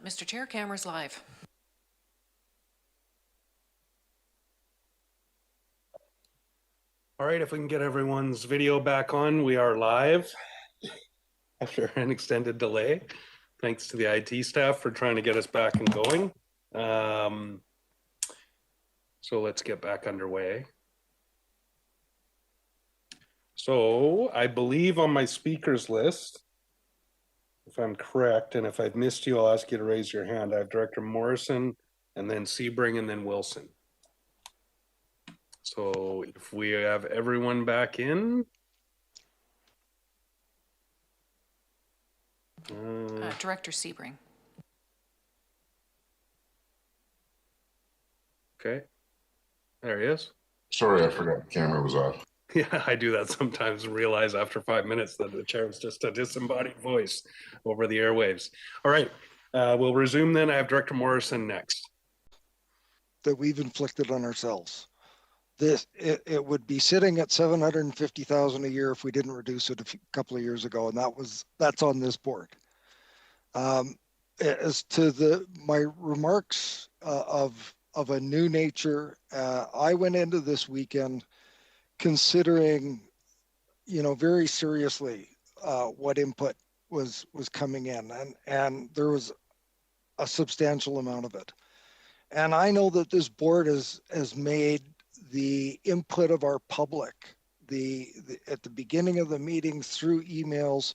Mr. Chair, camera's live. All right, if we can get everyone's video back on, we are live after an extended delay. Thanks to the IT staff for trying to get us back and going. So let's get back underway. So I believe on my speakers list, if I'm correct, and if I've missed you, I'll ask you to raise your hand. I have Director Morrison, and then Sebring, and then Wilson. So if we have everyone back in. Director Sebring. Okay, there he is. Sorry, I forgot the camera was off. Yeah, I do that sometimes and realize after 5 minutes that the chair is just a disembodied voice over the airwaves. All right, we'll resume then. I have Director Morrison next. That we've inflicted on ourselves. It would be sitting at 750,000 a year if we didn't reduce it a couple of years ago, and that's on this board. As to my remarks of a new nature, I went into this weekend considering, very seriously what input was coming in, and there was a substantial amount of it. And I know that this board has made the input of our public, at the beginning of the meetings through emails,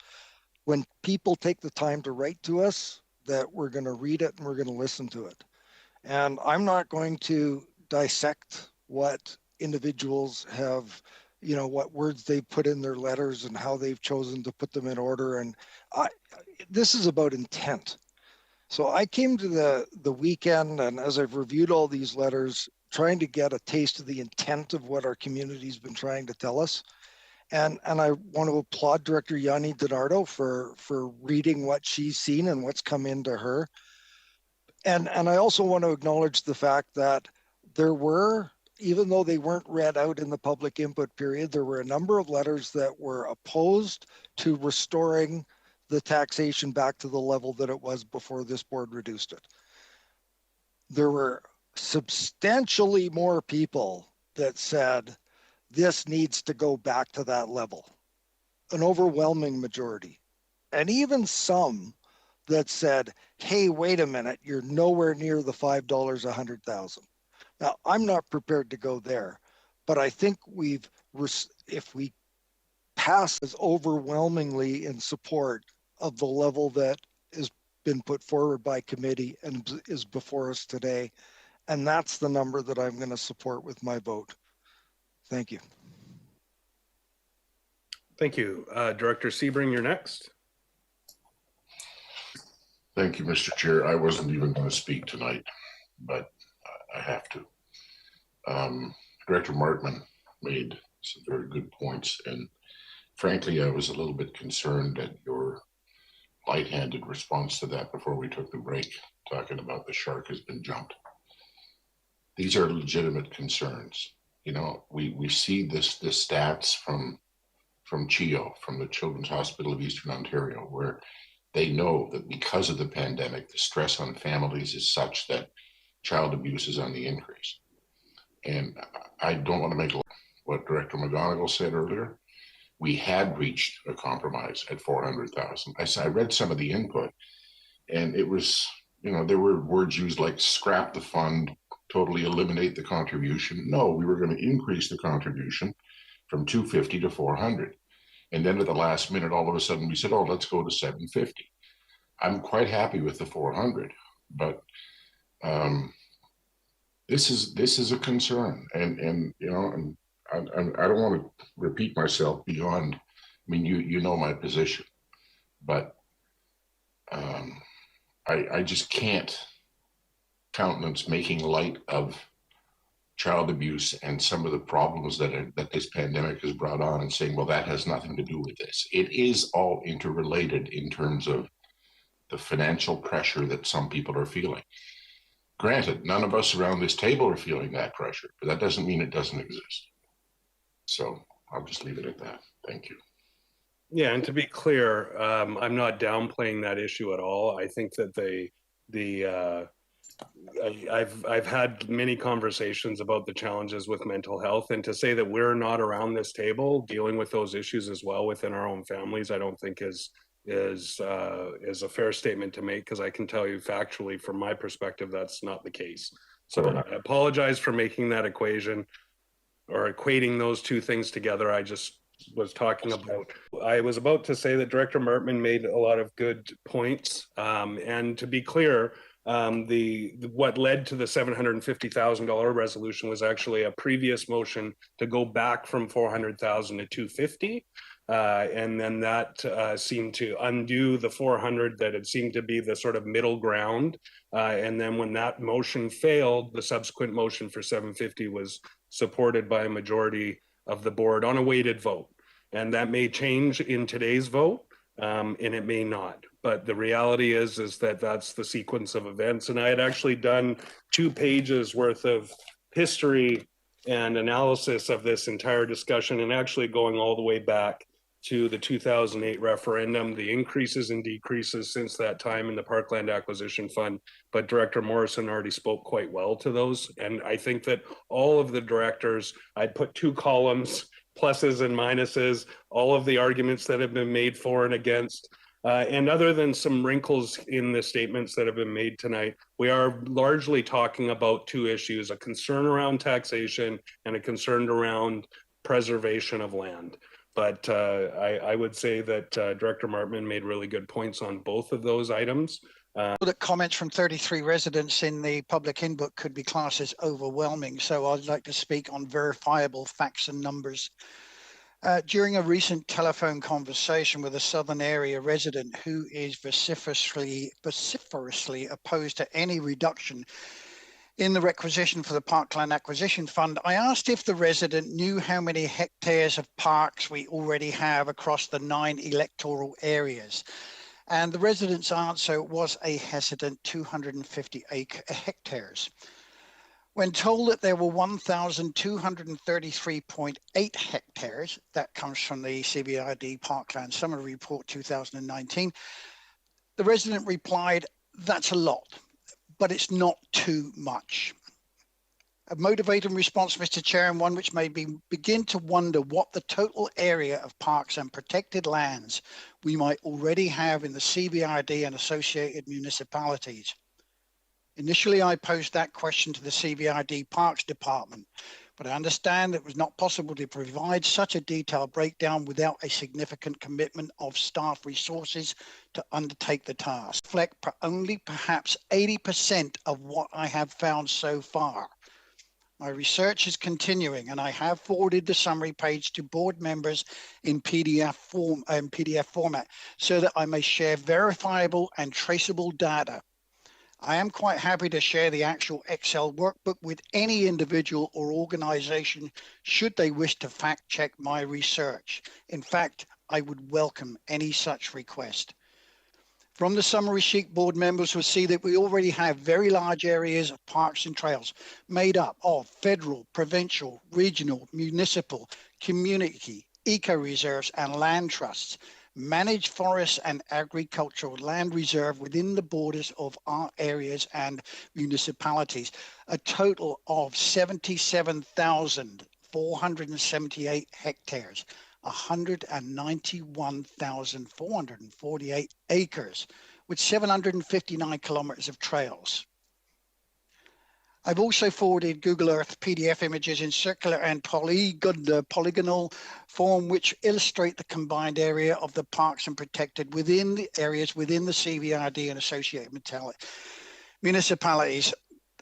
when people take the time to write to us, that we're going to read it and we're going to listen to it. And I'm not going to dissect what individuals have, what words they put in their letters and how they've chosen to put them in order. And this is about intent. So I came to the weekend, and as I've reviewed all these letters, trying to get a taste of the intent of what our community's been trying to tell us. And I want to applaud Director Yanni DiNardo for reading what she's seen and what's come into her. And I also want to acknowledge the fact that there were, even though they weren't read out in the public input period, there were a number of letters that were opposed to restoring the taxation back to the level that it was before this board reduced it. There were substantially more people that said this needs to go back to that level, an overwhelming majority, and some that said, hey, wait a minute, you're nowhere near the $5 a 100,000. Now, I'm not prepared to go there, but I think if we pass as overwhelmingly in support of the level that has been put forward by committee and is before us today, and that's the number that I'm going to support with my vote. Thank you. Thank you. Director Sebring, you're next. Thank you, Mr. Chair. I wasn't even going to speak tonight, but I have to. Director Markman made some very good points, and frankly, I was a little bit concerned at your light-handed response to that before we took the break, talking about the shark has been jumped. These are legitimate concerns. We see the stats from CHEO, from the Children's Hospital of Eastern Ontario, where they know that because of the pandemic, the stress on families is such that child abuse is on the increase. And I don't want to make what Director McGonigal said earlier. We had reached a compromise at 400,000. I read some of the input, and it was, there were words used like scrap the fund, totally eliminate the contribution. No, we were going to increase the contribution from 250 to 400. And then at the last minute, all of a sudden we said, oh, let's go to 750. I'm quite happy with the 400, but this is a concern. And I don't want to repeat myself beyond, you know my position, but I just can't countenance making light of child abuse and some of the problems that this pandemic has brought on and saying, well, that has nothing to do with this. It is all interrelated in terms of the financial pressure that some people are feeling. Granted, none of us around this table are feeling that pressure, but that doesn't mean it doesn't exist. So I'll just leave it at that. Thank you. Yeah, and to be clear, I'm not downplaying that issue at all. I think that the I've had many conversations about the challenges with mental health, and to say that we're not around this table dealing with those issues as well within our own families, I don't think is a fair statement to make, because I can tell you factually from my perspective that's not the case. So I apologize for making that equation or equating those two things together. I just was talking about, I was about to say that Director Martman made a lot of good points. And to be clear, what led to the $750,000 resolution was actually a previous motion to go back from 400,000 to 250. And then that seemed to undo the 400 that had seemed to be the sort of middle ground. And then when that motion failed, the subsequent motion for 750 was supported by a majority of the board on a weighted vote. And that may change in today's vote, and it may not. But the reality is that that's the sequence of events. And I had actually done 2 pages worth of history and analysis of this entire discussion, and actually going all the way back to the 2008 referendum, the increases and decreases since that time in the Parkland Acquisition Fund. But Director Morrison already spoke quite well to those. And I think that all of the directors, I'd put 2 columns, pluses and minuses, all of the arguments that have been made for and against. And other than some wrinkles in the statements that have been made tonight, we are largely talking about 2 issues, a concern around taxation and a concern around preservation of land. But I would say that Director Martman made really good points on both of those items. That comments from 33 residents in the public input could be classed as overwhelming. So I'd like to speak on verifiable facts and numbers. During a recent telephone conversation with a Southern area resident who is vociferously opposed to any reduction in the requisition for the Parkland Acquisition Fund, I asked if the resident knew how many hectares of parks we already have across the 9 electoral areas. And the resident's answer was a hesitant 250 hectares. When told that there were 1,233.8 hectares, that comes from the CBRD Parkland Summary Report 2019, the resident replied, "That's a lot, but it's not too much." A motivating response, Mr. Chair, and one which made me begin to wonder what the total area of parks and protected lands we might already have in the CBRD and associated municipalities. Initially, I posed that question to the CBRD Parks Department, but I understand it was not possible to provide such a detailed breakdown without a significant commitment of staff resources to undertake the task. Reflect only perhaps 80% of what I have found so far. My research is continuing, and I have forwarded the summary page to board members in PDF format so that I may share verifiable and traceable data. I am quite happy to share the actual Excel workbook with any individual or organization should they wish to fact check my research. In fact, I would welcome any such request. From the summary sheet, board members will see that we already have very large areas of parks and trails made up of federal, provincial, regional, municipal, community, eco-reserves and land trusts, managed forests and agricultural land reserve within the borders of our areas and municipalities, a total of 77,478 hectares, 191,448 acres, with 759 kilometers of trails. I've also forwarded Google Earth PDF images in circular and polygonal form, which illustrate the combined area of the parks and protected within the areas within the CVRD and associated municipalities.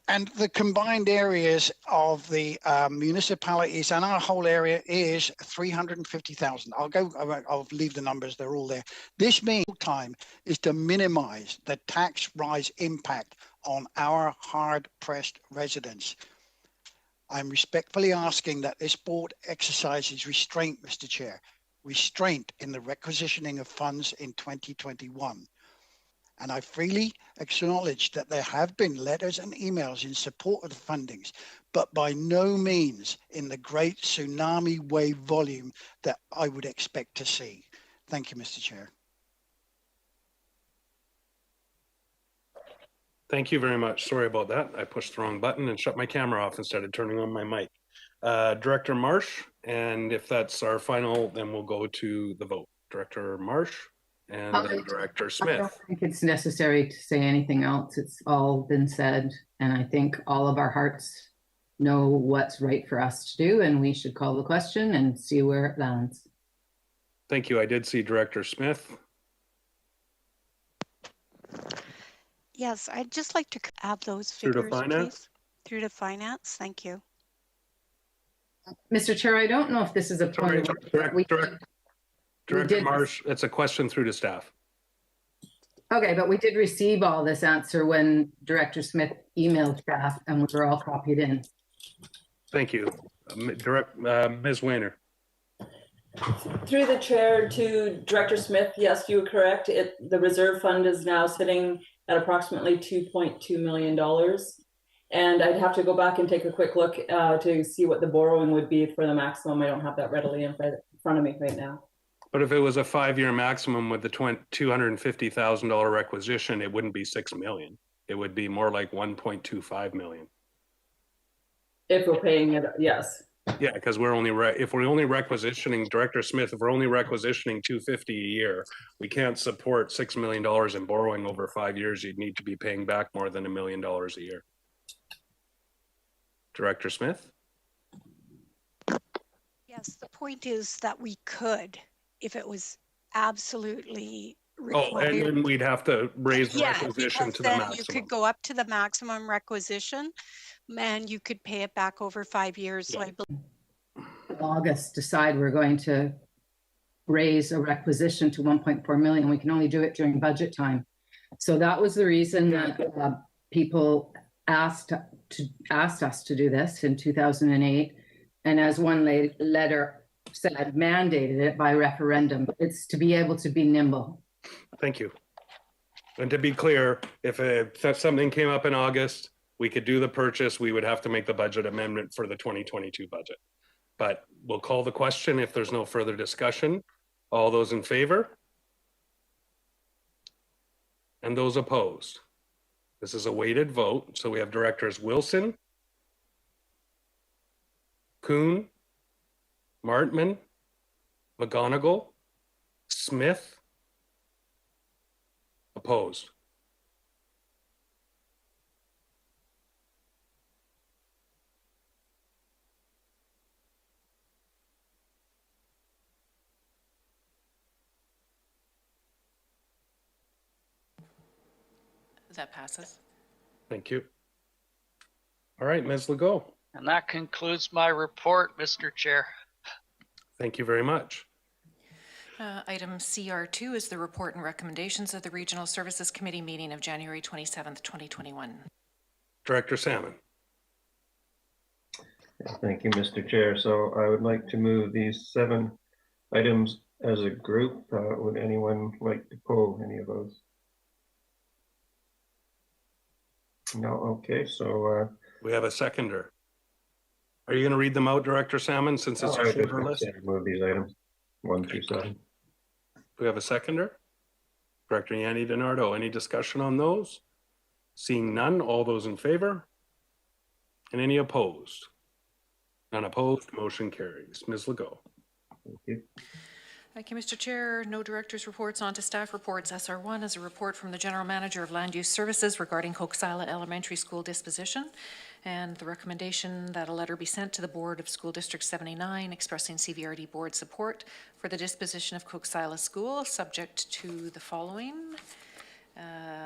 And the combined areas of the municipalities and our whole area is 350,000. I'll leave the numbers, they're all there. This means time is to minimize the tax rise impact on our hard-pressed residents. I'm respectfully asking that this board exercises restraint, Mr. Chair, restraint in the requisitioning of funds in 2021. And I freely acknowledge that there have been letters and emails in support of the fundings, but by no means in the great tsunami wave volume that I would expect to see. Thank you, Mr. Chair. Thank you very much. Sorry about that. I pushed the wrong button and shut my camera off instead of turning on my mic. Director Marsh, and if that's our final, then we'll go to the vote. Director Marsh and then Director I don't Smith. think it's necessary to say anything else. It's all been said, and I think all of our hearts know what's right for us to do, and we should call the question and see where it lands. Thank you. I did see Director Smith. Yes, I'd just like to add those Through to figures, finance? please. Through to finance, thank you. Mr. Chair, I don't know if this is a point of order. Director Marsh, it's a question through to staff. Okay, but we did receive all this answer when Director Smith emailed staff and we were all copied in. Thank you. Ms. Weiner. Through the chair to Director Smith, yes, you were correct. The reserve fund is now sitting at approximately $2.2 million. And I'd have to go back and take a quick look to see what the borrowing would be for the maximum. I don't have that readily in front of me right now. But if it was a 5-year maximum with the $250,000 requisition, it wouldn't be $6 million. It would be more like $1.25 million. If we're paying it, yes. Yeah, because we're only if we're only requisitioning, Director Smith, if we're only requisitioning $250 a year, we can't support $6 million in borrowing over 5 years. You'd need to be paying back more than $1 million a year. Director Smith? Yes, the point is that we could, if it was absolutely required. Oh, and then we'd have to raise the Yeah, requisition because to the then maximum. you could go up to the maximum requisition and you could pay it back over 5 years. So I believe August decide we're going to raise a requisition to 1.4 million. We can only do it during budget time. So that was the reason that people asked us to do this in 2008. And as one letter said, mandated it by referendum. It's to be able to be nimble. Thank you. And to be clear, if something came up in August, we could do the purchase. We would have to make the budget amendment for the 2022 budget. But we'll call the question if there's no further discussion. All those in favor? And those opposed? This is a weighted vote. So we have Directors Wilson, Kuhn, Martman, McGonigal, Smith, opposed. That passes. Thank you. All right, Ms. Legault. And that concludes my report, Mr. Chair. Thank you very much. Item CR2 is the report and recommendations of the Regional Services Committee meeting of January 27th, 2021. Director Salmon. Thank you, Mr. Chair. So I would like to move these 7 items as a group. Would anyone like to pull any of those? No, okay, so We have a seconder. Are you going to read them out, Director Salmon, since it's a shorter list? Move these items 1 through 7. We have a seconder. Director Yanni DiNardo, any discussion on those? Seeing none, all those in favor? And any opposed? None opposed, motion carries. Ms. Legault. Thank you. Thank you, Mr. Chair. No director's reports. On to staff reports. SR1 is a report from the General Manager of Land Use Services regarding Coxsila Elementary School disposition, and the recommendation that a letter be sent to the Board of School District 79 expressing CVRD Board support for the disposition of Coxsila School, subject to the following.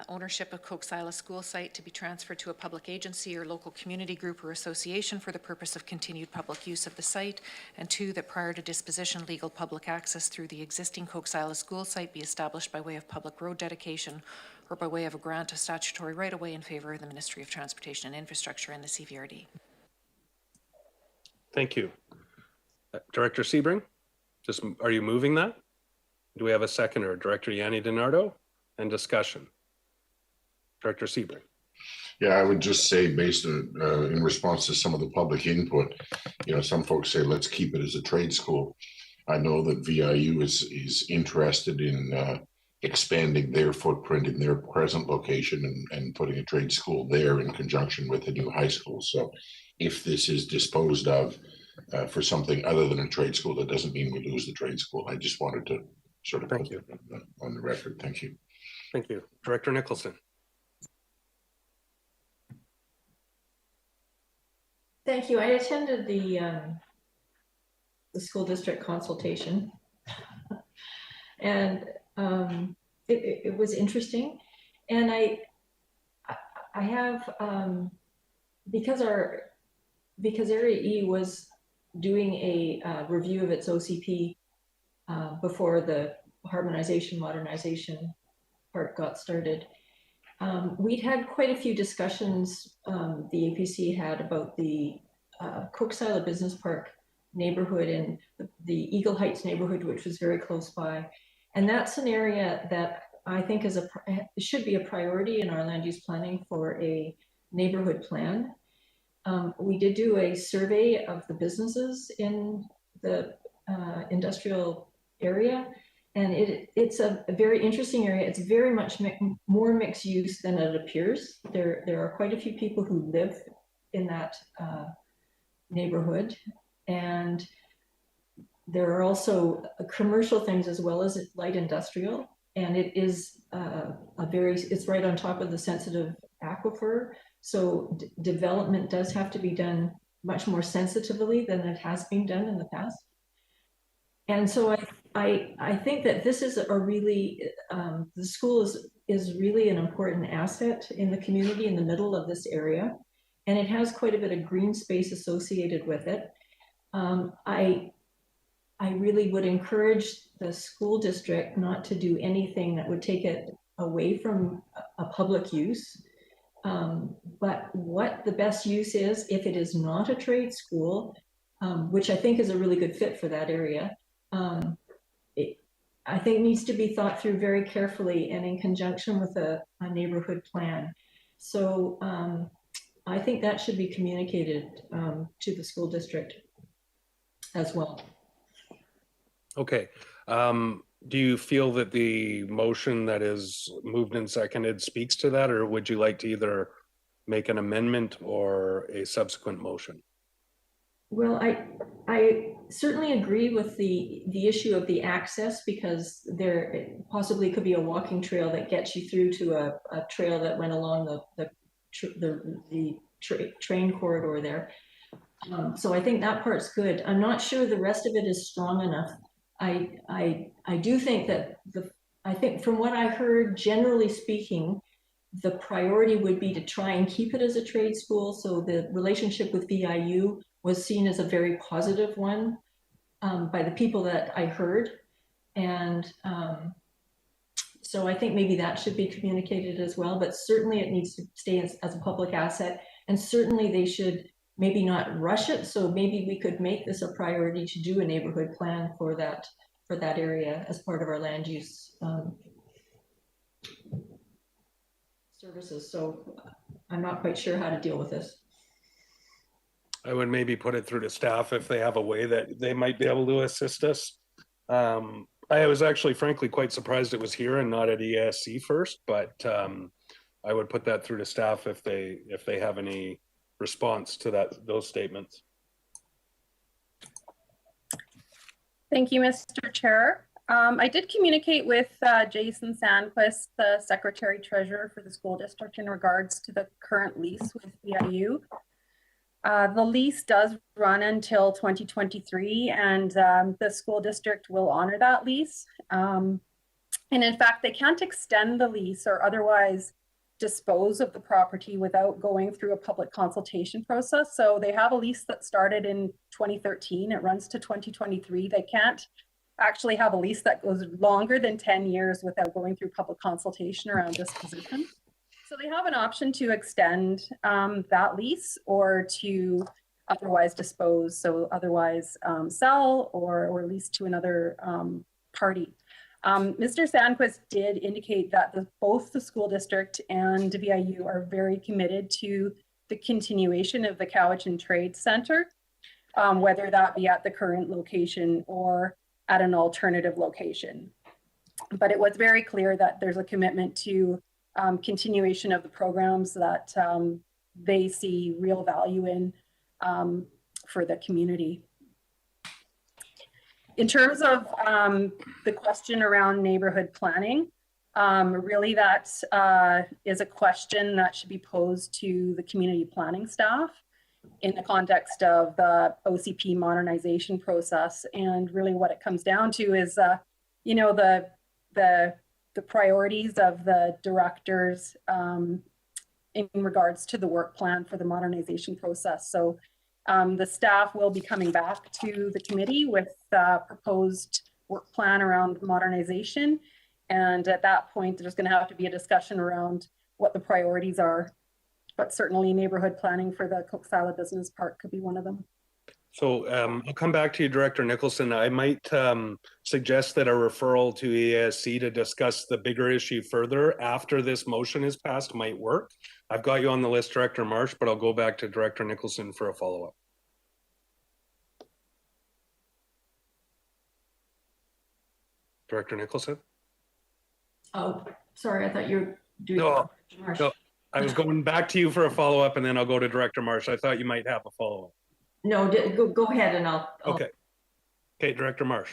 Ownership of Coxsila School site to be transferred to a public agency or local community group or association for the purpose of continued public use of the site, and 2, that prior to disposition, legal public access through the existing Coxsila School site be established by way of public road dedication or by way of a grant of statutory right-of-way in favor of the Ministry of Transportation and Infrastructure and the CVRD. Thank you. Director Sebring, are you moving that? Do we have a seconder? Director Yanni DiNardo, and discussion. Director Sebring. Yeah, I would just say, based on, in response to some of the public input, some folks say, let's keep it as a trade school. I know that VIU is interested in expanding their footprint in their present location and putting a trade school there in conjunction with the new high school. So if this is disposed of for something other than a trade school, that doesn't mean we lose the trade school. I just wanted to sort of Thank put that on the record. Thank you. Thank you. Director Nicholson. Thank you. I attended the school district consultation, and it was interesting. And I have because Area E was doing a review of its OCP before the harmonization modernization part got started. We'd had quite a few discussions the APC had about the Cook-Sila Business Park neighborhood and the Eagle Heights neighborhood, which was very close by. And that's an area that I think should be a priority in our land use planning for a neighborhood plan. We did do a survey of the businesses in the industrial area, and it's a very interesting area. It's very much more mixed use than it appears. There are quite a few people who live in that neighborhood, and there are also commercial things as well as light industrial. And it is it's right on top of the sensitive aquifer. So development does have to be done much more sensitively than it has been done in the past. And so I think that this is a really, the school is really an important asset in the community in the middle of this area. And it has quite a bit of green space associated with it. I really would encourage the school district not to do anything that would take it away from a public use. But what the best use is, if it is not a trade school, which I think is a really good fit for that area, I think needs to be thought through very carefully and in conjunction with a neighborhood plan. So I think that should be communicated to the school district as well. Okay. Do you feel that the motion that is moved and seconded speaks to that, or would you like to either make an amendment or a subsequent motion? Well, I certainly agree with the issue of the access, because there possibly could be a walking trail that gets you through to a trail that went along the train corridor there. So I think that part's good. I'm not sure the rest of it is strong enough. I do think that I think from what I heard, generally speaking, the priority would be to try and keep it as a trade school. So the relationship with VIU was seen as a very positive one by the people that I heard. And so I think maybe that should be communicated as well, but certainly it needs to stay as a public asset, and certainly they should maybe not rush it. So maybe we could make this a priority to do a neighborhood plan for that area as part of our land use services. So I'm not quite sure how to deal with this. I would maybe put it through to staff if they have a way that they might be able to assist us. I was actually frankly quite surprised it was here and not at ESC first, but I would put that through to staff if they have any response to those statements. Thank you, Mr. Chair. I did communicate with Jason Sandquist, the Secretary Treasurer for the school district, in regards to the current lease with VIU. The lease does run until 2023, and the school district will honor that lease. And in fact, they can't extend the lease or otherwise dispose of the property without going through a public consultation process. So they have a lease that started in 2013. It runs to 2023. They can't actually have a lease that goes longer than 10 years without going through public consultation around disposition. So they have an option to extend that lease or to otherwise dispose, so otherwise sell or lease to another party. Mr. Sandquist did indicate that both the school district and VIU are very committed to the continuation of the Cowichan Trade Center, whether that be at the current location or at an alternative location. But it was very clear that there's a commitment to continuation of the programs that they see real value in for the community. In terms of the question around neighborhood planning, really that is a question that should be posed to the community planning staff in the context of the OCP modernization process. And really what it comes down to is, you know, the priorities of the directors in regards to the work plan for the modernization process. So the staff will be coming back to the committee with a proposed work plan around modernization. And at that point, there's going to have to be a discussion around what the priorities are. But certainly neighborhood planning for the Coquesila Business Park could be one of them. So I'll come back to you, Director Nicholson. I might suggest that a referral to EASC to discuss the bigger issue further after this motion is passed might work. I've got you on the list, Director Marsh, but I'll go back to Director Nicholson for a follow-up. Director Nicholson? Oh, sorry, I thought you were doing. No, I was going back to you for a follow-up and then I'll go to Director Marsh. I thought you might have a follow-up. No, go ahead and I'll. Okay. Okay, Director Marsh.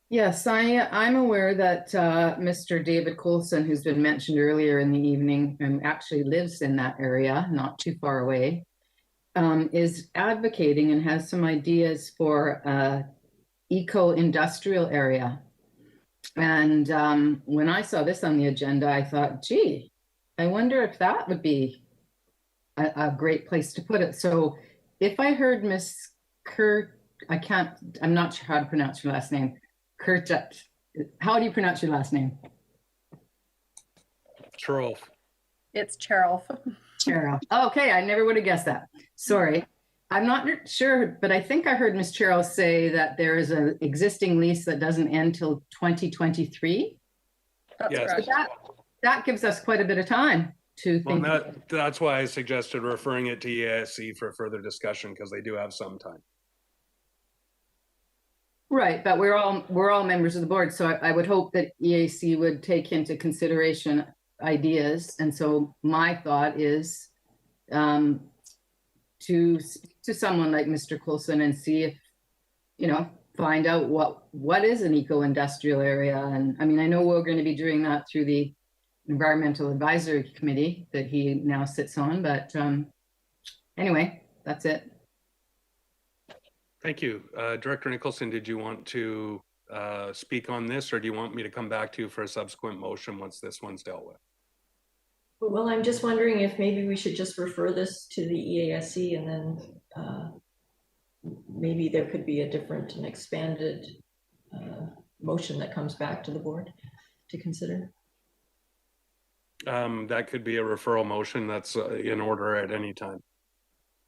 Yes, I'm aware that Mr. David Coulson, who's been mentioned earlier in the evening and actually lives in that area, not too far away, is advocating and has some ideas for eco-industrial area. And when I saw this on the agenda, I thought, gee, I wonder if that would be a great place to put it. So if I heard Miss I'm not sure how to pronounce your last name. Kurtut, how do you pronounce your last name? Cheryl. It's Cheryl. Cheryl. Okay, I never would have guessed that. Sorry. I'm not sure, but I think I heard Ms. Cheryl say that there is an existing lease that doesn't end till 2023. That's Yes. correct. That gives us quite a bit of time to think. That's why I suggested referring it to EASC for further discussion, because they do have some time. Right, but we're all members of the board, so I would hope that EAC would take into consideration ideas. And so my thought is to speak to someone like Mr. Coulson and see if, you know, find out what is an eco-industrial area. And I mean, I know we're going to be doing that through the Environmental Advisory Committee that he now sits on, but anyway, that's it. Thank you. Director Nicholson, did you want to speak on this, or do you want me to come back to you for a subsequent motion once this one's dealt with? Well, I'm just wondering if maybe we should just refer this to the EASC and then maybe there could be a different and expanded motion that comes back to the board to consider. That could be a referral motion that's in order at any time.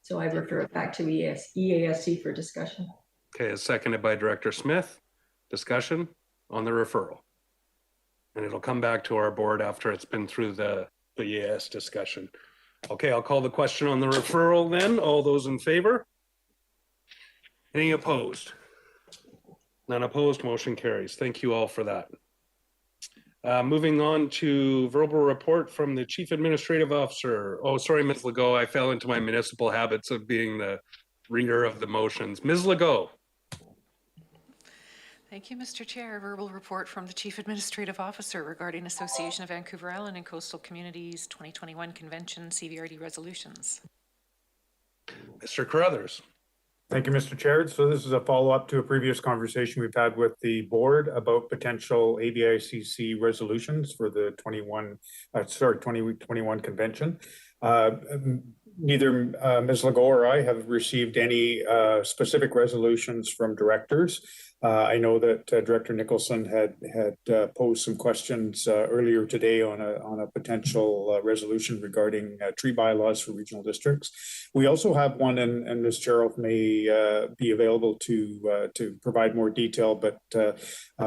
So I refer it back to EASC for discussion. Okay, it's seconded by Director Smith. Discussion on the referral. And it'll come back to our board after it's been through the EAS discussion. Okay, I'll call the question on the referral then. All those in favor? Any opposed? None opposed, motion carries. Thank you all for that. Moving on to verbal report from the Chief Administrative Officer. Oh, sorry, Ms. Legault, I fell into my municipal habits of being the reader of the motions. Ms. Legault. Thank you, Mr. Chair. Verbal report from the Chief Administrative Officer regarding Association of Vancouver Island and Coastal Communities 2021 Convention CVRD resolutions. Mr. Carruthers. Thank you, Mr. Chair. So this is a follow-up to a previous conversation we've had with the board about potential AVICC resolutions for the 2021 convention. Neither Ms. Legault or I have received any specific resolutions from directors. I know that Director Nicholson had posed some questions earlier today on a potential resolution regarding tree bylaws for regional districts. We also have one, and Ms. Gerald may be available to provide more detail, but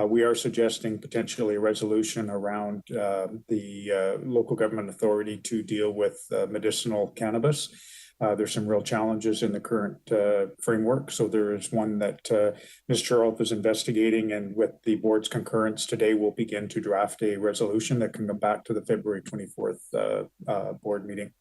we are suggesting potentially a resolution around the local government authority to deal with medicinal cannabis. There's some real challenges in the current framework. So there is one that Ms. Charles is investigating, and with the board's concurrence today, we'll begin to draft a resolution that can come back to the February 24th board meeting.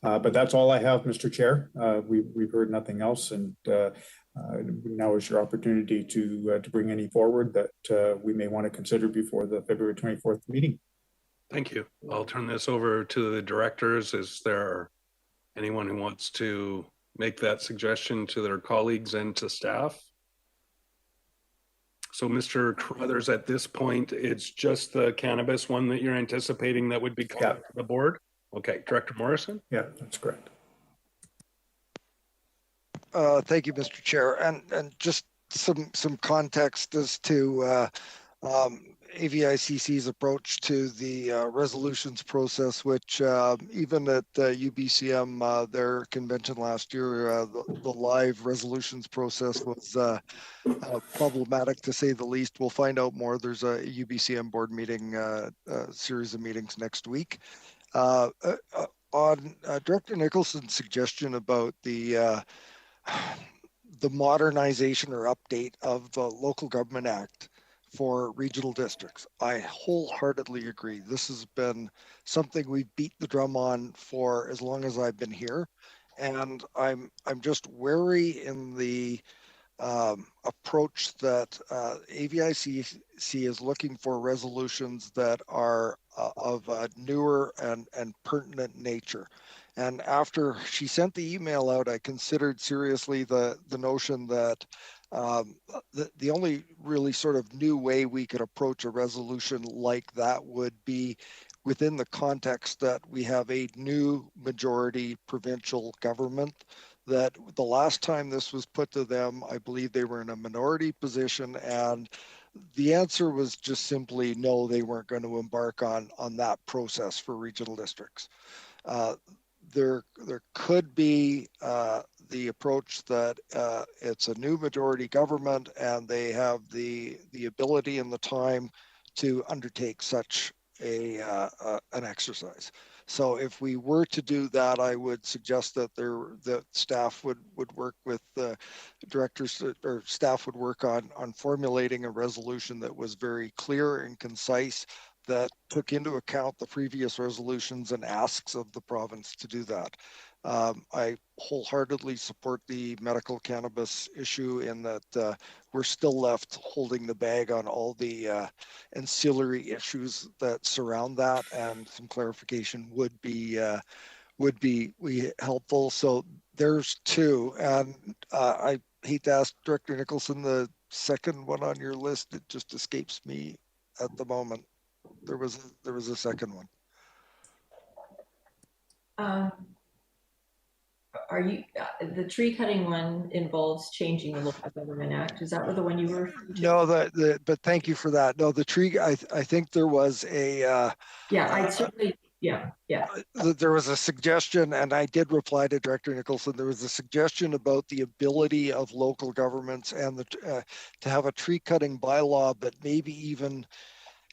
But that's all I have, Mr. Chair. We've heard nothing else, and now is your opportunity to bring any forward that we may want to consider before the February 24th meeting. Thank you. I'll turn this over to the directors. Is there anyone who wants to make that suggestion to their colleagues and to staff? So Mr. Carruthers, at this point, it's just the cannabis one that you're anticipating that would be coming to the board? Okay, Director Morrison? Yeah, that's correct. Thank you, Mr. Chair. And just some context as to AVICC's approach to the resolutions process, which even at UBCM, their convention last year, the live resolutions process was problematic to say the least. We'll find out more. There's a UBCM board meeting, series of meetings next week. On Director Nicholson's suggestion about the modernization or update of the Local Government Act for regional districts, I wholeheartedly agree. This has been something we've beat the drum on for as long as I've been here, and I'm just wary in the approach that AVICC is looking for resolutions that are of a newer and pertinent nature. And after she sent the email out, I considered seriously the notion that the only really sort of new way we could approach a resolution like that would be within the context that we have a new majority provincial government. That the last time this was put to them, I believe they were in a minority position, and the answer was just simply no, they weren't going to embark on that process for regional districts. There could be the approach that it's a new majority government and they have the ability and the time to undertake such an exercise. So if we were to do that, I would suggest that that staff would work with the directors, or staff would work on formulating a resolution that was very clear and concise, that took into account the previous resolutions and asks of the province to do that. I wholeheartedly support the medical cannabis issue in that we're still left holding the bag on all the ancillary issues that surround that, and some clarification would be helpful. So there's two, and I hate to ask Director Nicholson the second one on your list. It just escapes me at the moment. There was a second one. Are you the tree cutting one involves changing the Local Government Act? Is that the one you were referring to? No, but thank you for that. No, the tree. I think there was a. Yeah, I certainly. Yeah. There was a suggestion, and I did reply to Director Nicholson. There was a suggestion about the ability of local governments and to have a tree cutting bylaw, but maybe even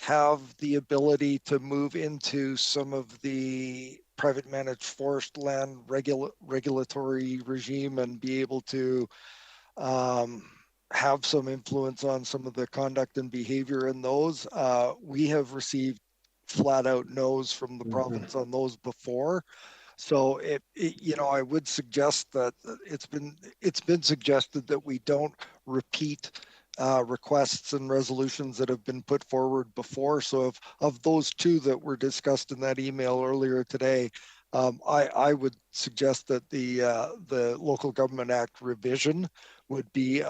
have the ability to move into some of the private managed forest land regulatory regime and be able to have some influence on some of the conduct and behavior in those. We have received flat out no's from the province on those before. So I would suggest that it's been suggested that we don't repeat requests and resolutions that have been put forward before. So of those two that were discussed in that email earlier today, I would suggest that the Local Government Act revision would be,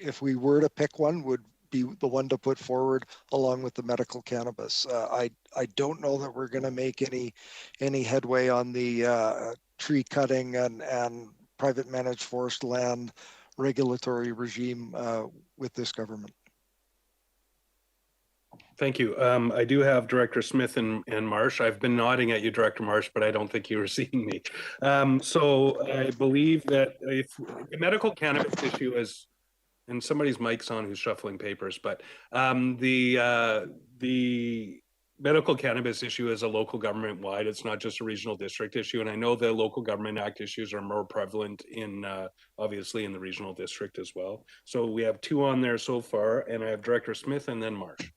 if we were to pick one, would be the one to put forward along with the medical cannabis. I don't know that we're going to make any headway on the tree cutting and private managed forest land regulatory regime with this government. Thank you. I do have Director Smith and Marsh. I've been nodding at you, Director Marsh, but I don't think you were seeing me. So I believe that if the medical cannabis issue is, and somebody's mic's on who's shuffling papers, but the medical cannabis issue is a local government wide. It's not just a regional district issue. And I know the Local Government Act issues are more prevalent in, obviously in the regional district as well. So we have 2 on there so far, and I have Director Smith and then Marsh.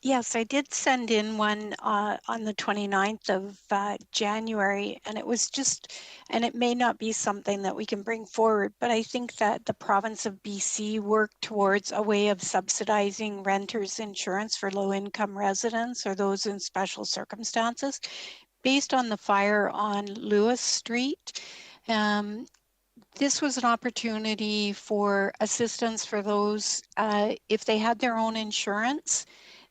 Yes, I did send in one on the 29th of January, and it was just, and it may not be something that we can bring forward, but I think that the province of BC worked towards a way of subsidizing renters insurance for low-income residents or those in special circumstances based on the fire on Lewis Street. This was an opportunity for assistance for those if they had their own insurance.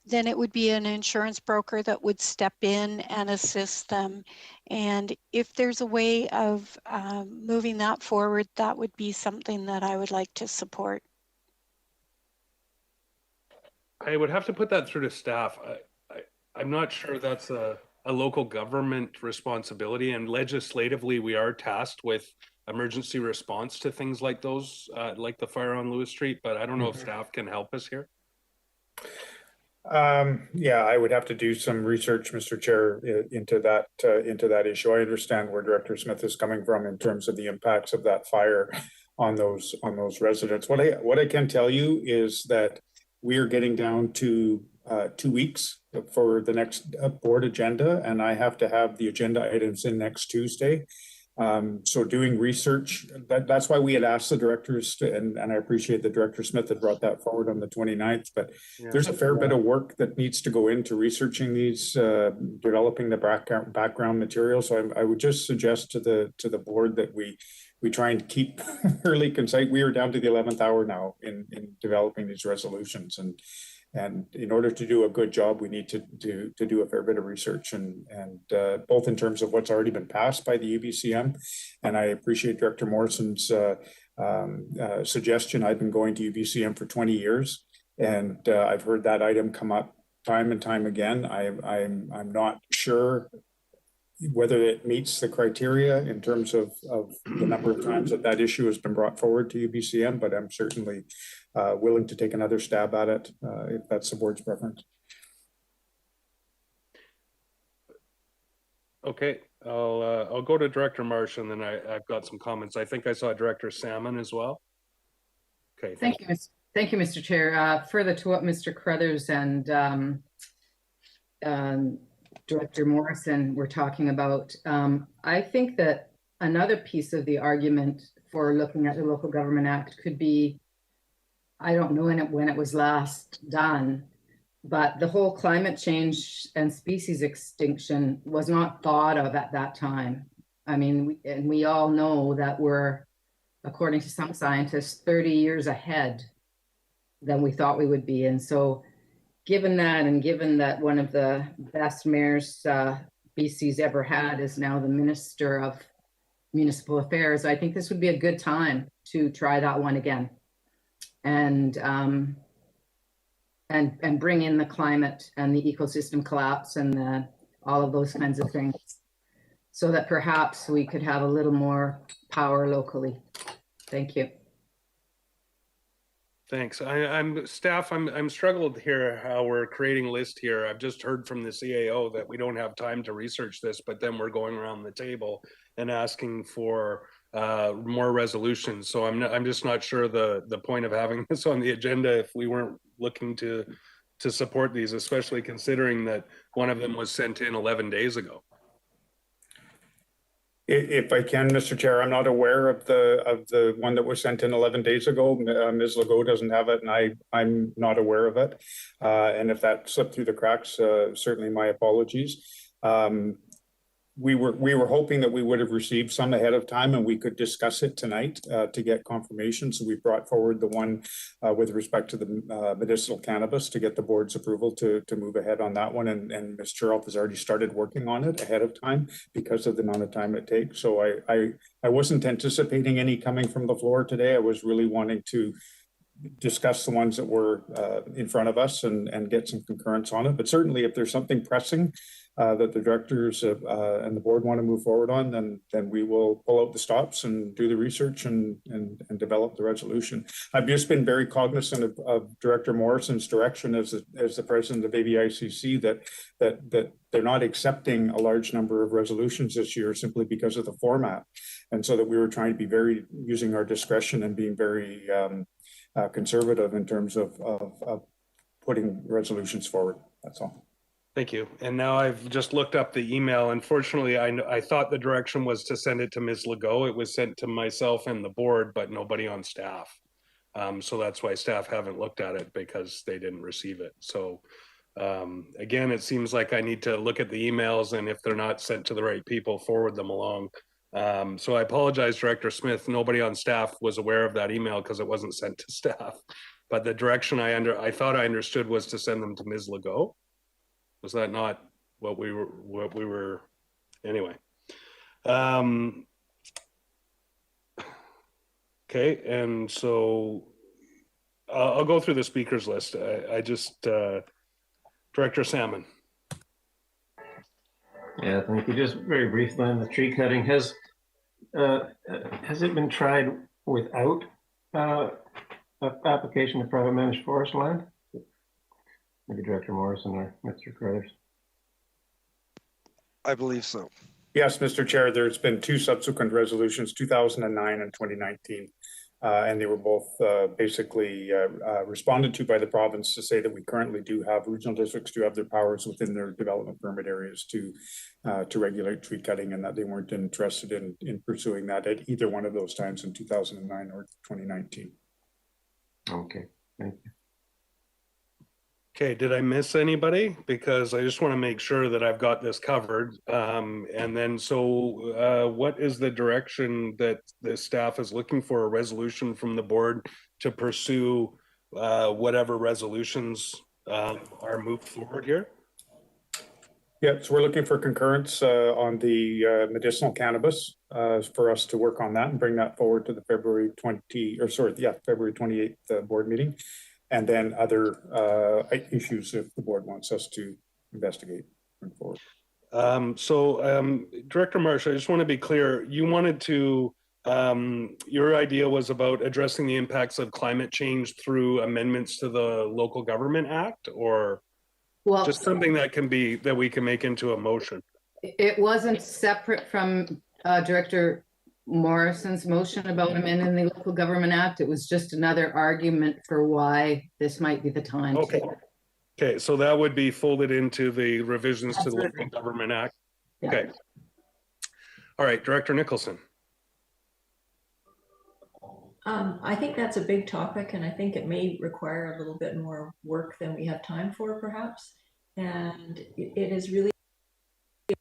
Then it would be an insurance broker that would step in and assist them. And if there's a way of moving that forward, that would be something that I would like to support. I would have to put that through to staff. I'm not sure that's a local government responsibility, and legislatively we are tasked with emergency response to things like those, like the fire on Lewis Street, but I don't know if staff can help us here. Yeah, I would have to do some research, Mr. Chair, into that issue. I understand where Director Smith is coming from in terms of the impacts of that fire on those residents. What I can tell you is that we are getting down to 2 weeks for the next board agenda, and I have to have the agenda items in next Tuesday. So doing research, that's why we had asked the directors to, and I appreciate that Director Smith had brought that forward on the 29th, but there's a fair bit of work that needs to go into researching these, developing the background material. So I would just suggest to the board that we try and keep fairly concise. We are down to the 11th hour now in developing these resolutions, and in order to do a good job, we need to do a fair bit of research, and both in terms of what's already been passed by the UBCM, and I appreciate Director Morrison's suggestion. I've been going to UBCM for 20 years, and I've heard that item come up time and time again. I'm not sure whether it meets the criteria in terms of the number of times that issue has been brought forward to UBCM, but I'm certainly willing to take another stab at it if that's the board's preference. Okay, I'll go to Director Marsh, and then I've got some comments. I think I saw Director Salmon as well. Okay, thank you. Thank you, Mr. Chair. Further to what Mr. Crothers and Director Morrison were talking about, I think that another piece of the argument for looking at the Local Government Act could be, I don't know when it was last done, but the whole climate change and species extinction was not thought of at that time. I mean, we all know that we're, according to some scientists, 30 years ahead than we thought we would be. And so given that, and given that one of the best mayors BC's ever had is now the Minister of Municipal Affairs, I think this would be a good time to try that one again. And bring in the climate and the ecosystem collapse and all of those kinds of things, so that perhaps we could have a little more power locally. Thank you. Thanks. I'm struggled here how we're creating a list here. I've just heard from the CAO that we don't have time to research this, but then we're going around the table and asking for more resolutions. So I'm just not sure the point of having this on the agenda if we weren't looking to support these, especially considering that one of them was sent in 11 days ago. If I can, Mr. Chair, I'm not aware of the one that was sent in 11 days ago. Ms. Legault doesn't have it, and I'm not aware of it. And if that slipped through the cracks, certainly my apologies. We were hoping that we would have received some ahead of time and we could discuss it tonight to get confirmation. So we brought forward the one with respect to the medicinal cannabis to get the board's approval to move ahead on that one. And Ms. Cherolf has already started working on it ahead of time because of the amount of time it takes. So I wasn't anticipating any coming from the floor today. I was really wanting to discuss the ones that were in front of us and get some concurrence on it. But certainly if there's something pressing that the directors and the board want to move forward on, then we will pull out the stops and do the research and develop the resolution. I've just been very cognizant of Director Morrison's direction as the president of AVICC that they're not accepting a large number of resolutions this year simply because of the format. And so that we were trying to be very, using our discretion and being very conservative in terms of putting resolutions forward. That's all. Thank you. And now I've just looked up the email. Unfortunately, I thought the direction was to send it to Ms. Legault. It was sent to myself and the board, but nobody on staff. So that's why staff haven't looked at it, because they didn't receive it. So again, it seems like I need to look at the emails, and if they're not sent to the right people, forward them along. So I apologize, Director Smith. Nobody on staff was aware of that email because it wasn't sent to staff. But the direction I thought I understood was to send them to Ms. Legault. Was that not what we were anyway? Okay, and so I'll go through the speakers list. I just Director Salmon. Yeah, thank you. Just very briefly on the tree cutting, has it been tried without application of private managed forest land? Maybe Director Morrison or Mr. Carruthers. I believe so. Yes, Mr. Chair, there's been two subsequent resolutions, 2009 and 2019. And they were both basically responded to by the province to say that we currently do have, regional districts do have their powers within their development permit areas to regulate tree cutting, and that they weren't interested in pursuing that at either one of those times in 2009 or 2019. Okay, thank you. Okay, did I miss anybody? Because I just want to make sure that I've got this covered. And then, so what is the direction that the staff is looking for? A resolution from the board to pursue whatever resolutions are moved forward here? Yeah, so we're looking for concurrence on the medicinal cannabis for us to work on that and bring that forward to the February 28th board meeting. And then other issues if the board wants us to investigate going forward. Director Marsh, I just want to be clear. You wanted to, your idea was about addressing the impacts of climate change through amendments to the Local Government Act, or just something that we can make into a motion? It wasn't separate from Director Morrison's motion about amending the Local Government Act. It was just another argument for why this might be the time. Okay. Okay, so that would be folded into the revisions to the Local Government Act. Yeah. Okay. All right, Director Nicholson. I think that's a big topic, and I think it may require a little bit more work than we have time for, perhaps. And it is really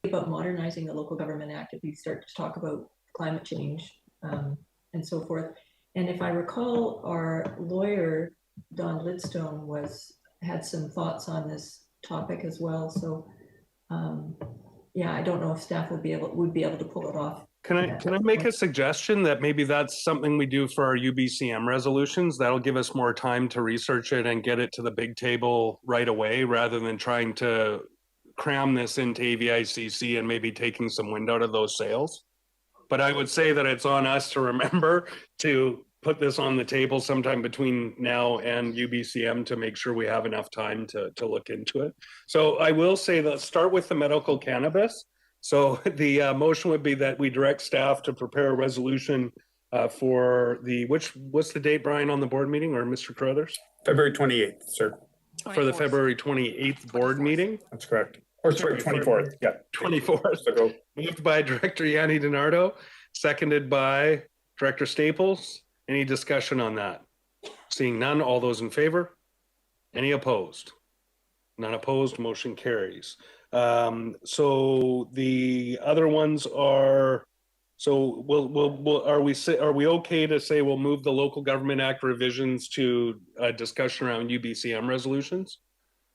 about modernizing the Local Government Act if we start to talk about climate change and so forth. And if I recall, our lawyer, Don Lidstone, had some thoughts on this topic as well. So yeah, I don't know if staff would be able to pull it off. Can I make a suggestion that maybe that's something we do for our UBCM resolutions? That'll give us more time to research it and get it to the big table right away, rather than trying to cram this into AVICC and maybe taking some wind out of those sails. But I would say that it's on us to remember to put this on the table sometime between now and UBCM to make sure we have enough time to look into it. So I will say, let's start with the medical cannabis. So the motion would be that we direct staff to prepare a resolution for what's the date, Brian, on the board meeting, or Mr. Carruthers? February 28th, sir. 24th. For the February 28th board meeting? That's correct. Or sorry, 24th. Yeah. 24th. Moved by Director Yanni DiNardo, seconded by Director Staples. Any discussion on that? Seeing none, all those in favor? Any opposed? None opposed, motion carries. So the other ones are, so are we okay to say we'll move the Local Government Act revisions to a discussion around UBCM resolutions?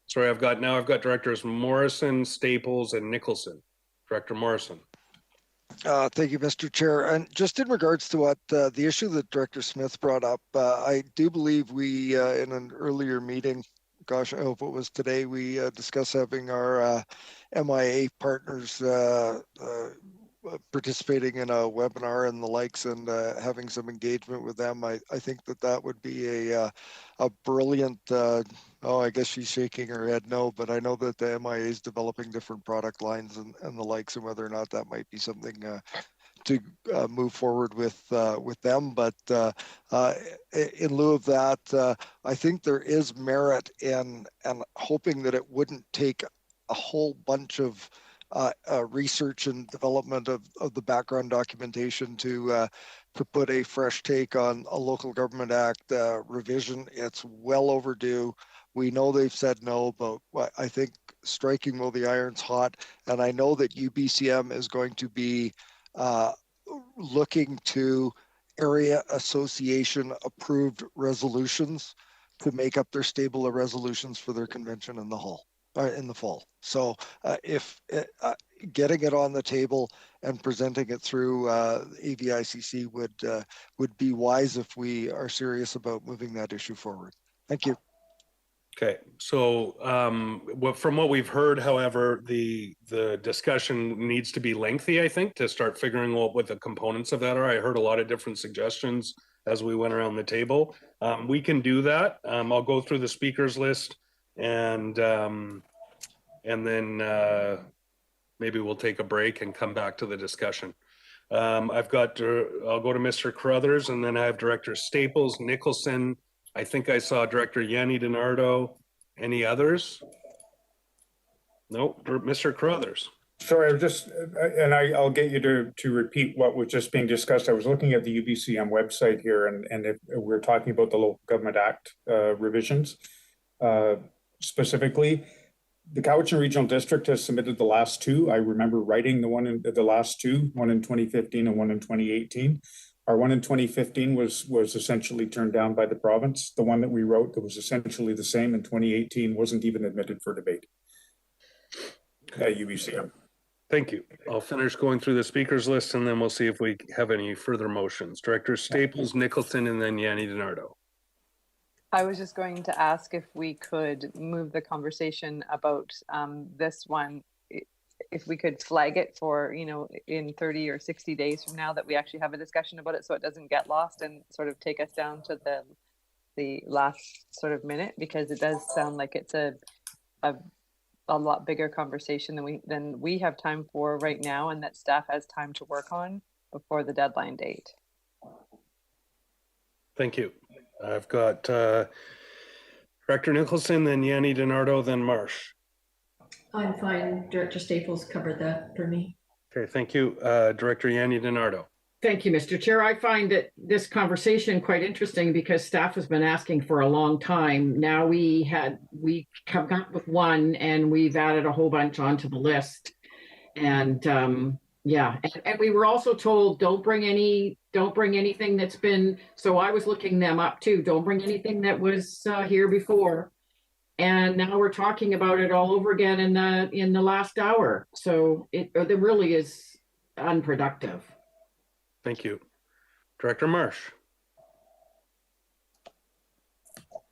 Sorry, I've got Directors Morrison, Staples, and Nicholson. Director Morrison. Thank you, Mr. Chair. And just in regards to what the issue that Director Smith brought up, I do believe we, in an earlier meeting, gosh, I hope it was today, we discussed having our MIA partners participating in a webinar and the likes, and having some engagement with them. I think that that would be a brilliant, I guess she's shaking her head no, but I know that the MIA is developing different product lines and the likes, and whether or not that might be something to move forward with them. But in lieu of that, I think there is merit in and hoping that it wouldn't take a whole bunch of research and development of the background documentation to put a fresh take on a local government act revision. It's well overdue. We know they've said no, but I think striking while the iron's hot. And I know that UBCM is going to be looking to area association approved resolutions to make up their stable of resolutions for their convention in the fall. So if getting it on the table and presenting it through AVICC would be wise if we are serious about moving that issue forward. Thank you. Okay, so from what we've heard, however, the discussion needs to be lengthy, I think, to start figuring out what the components of that are. I heard a lot of different suggestions as we went around the table. We can do that. I'll go through the speakers list, and then maybe we'll take a break and come back to the discussion. I'll go to Mr. Carruthers, and then I have Director Staples, Nicholson. I think I saw Director Yanni DiNardo. Any others? No, Mr. Carruthers. Sorry, I'll get you to repeat what was just being discussed. I was looking at the UBCM website here, and if we're talking about the Local Government Act revisions. Specifically, the Cowichan Regional District has submitted the last two. I remember writing the last two, one in 2015 and one in 2018. Our one in 2015 was essentially turned down by the province. The one that we wrote that was essentially the same in 2018 wasn't even admitted for debate at UBCM. Thank you. I'll finish going through the speakers list, and then we'll see if we have any further motions. Director Staples, Nicholson, and then Yanni DiNardo. I was just going to ask if we could move the conversation about this one, if we could flag it for, in 30 or 60 days from now, that we actually have a discussion about it so it doesn't get lost and sort of take us down to the last sort of minute, because it does sound like it's a lot bigger conversation than we have time for right now, and that staff has time to work on before the deadline date. Thank you. I've got Director Nicholson, then Yanni DiNardo, then Marsh. I'm fine. Director Staples covered that for me. Okay, thank you. Director Yanni DiNardo. Thank you, Mr. Chair. I find that this conversation quite interesting because staff has been asking for a long time. Now we come up with one, and we've added a whole bunch onto the list. And and we were also told don't bring anything that's been, so I was looking them up too. Don't bring anything that was here before. And now we're talking about it all over again in the last hour. So it really is unproductive. Thank you. Director Marsh.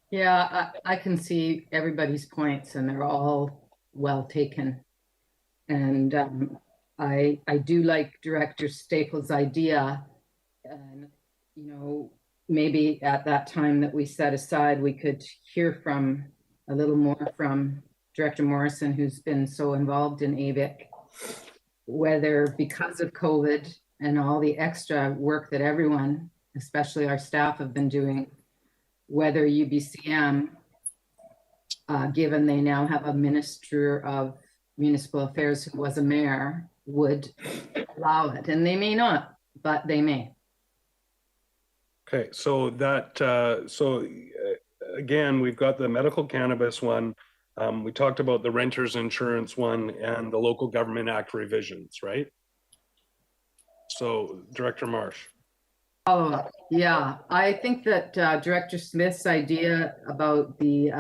Yeah, I can see everybody's points, and they're all well taken. And I do like Director Staples' idea. And, maybe at that time that we set aside, we could hear a little more from Director Morrison, who's been so involved in AVIC, whether because of COVID and all the extra work that everyone, especially our staff, have been doing, whether UBCM, given they now have a Minister of Municipal Affairs who was a mayor, would allow it. And they may not, but they may. Okay, so again, we've got the medical cannabis one. We talked about the renter's insurance one and the Local Government Act revisions, right? So, Director Marsh. Oh, yeah. I think that Director Smith's idea about the